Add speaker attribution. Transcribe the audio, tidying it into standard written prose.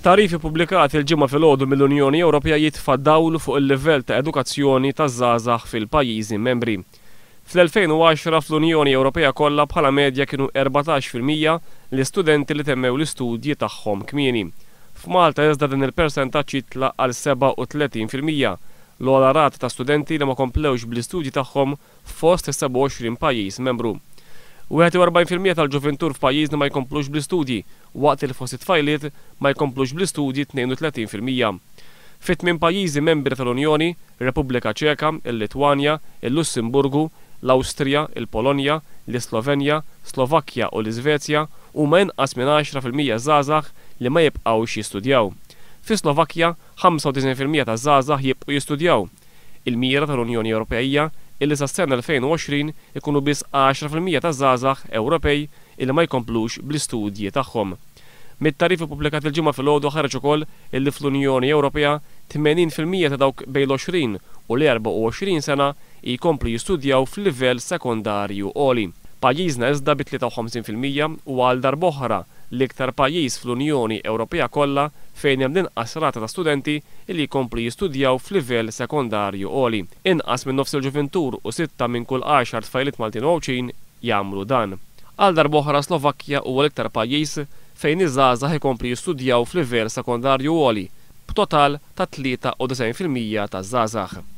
Speaker 1: Tarifi pubblikati l-ġimgħa filgħodu mill-Unjoni Ewropea jitfa' dawl fuq il-livell ta' edukazzjoni taż-żgħażagħ fil-pajjiżi membri. Fl-2010 fl-Unjoni Ewropea kollha bħala medja kienu 14% l-istudenti li temmew l-istudji tagħhom kmieni. F'Malta iżda din il-persentaġġ jitlaq għal 37%, l-ogħla rata ta' studenti li ma komplewx bl-istudji tagħhom fost is-27 pajjiż membru. 41% tal-ġuventur f'pajjiżna ma jkomplux bl-istudji, waqt li fost it-tfajliet ma jkomplux bl-istudji 32%. Fit-8 pajjiżi membri tal-Unjoni, Repubblika Ċeka, il-Litwanja, il-Lussemburgu, l-Awstrija, il-Polonja, l-Slovenja, Slovakkja u l-Iżvezja huma inqas minn 10% żgħażagħ li ma jibqgħux jistudjaw. Fi Slovakkja 95% taż-żgħażagħ jibqgħu jistudjaw. Il-mira tal-Unjoni Ewropea hija illi sas-sena 2020 ikunu biss 10% taż-żgħażagħ Ewropej illi ma jkomplux bl-istudji tagħhom. Mit-tarifi pubblikati l-ġimgħa filgħodu ħareġ ukoll illi fl-Unjoni Ewropea 80% ta' dawk bejn l-20 u l-24 sena jkomplu jistudjaw fil-livell sekondarju għoli. Pajjiżna iżda bi 53% u għal darb'oħra l-iktar pajjiż fl-Unjoni Ewropea kollha fejn hemm l-inqas rata ta' studenti li jkomplu jistudjaw f'livell sekondarju għoli. Inqas minn nofs il-ġuventur u 6 minn kull 10 tfajliet Maltin u Ewropej jagħmlu dan. Għal darb'oħra Slovakkja huwa l-iktar pajjiż fejn iż-żgħażagħ ikomplu jistudjaw f'livell sekondarju għoli b'total ta' 93% taż-żgħażagħ.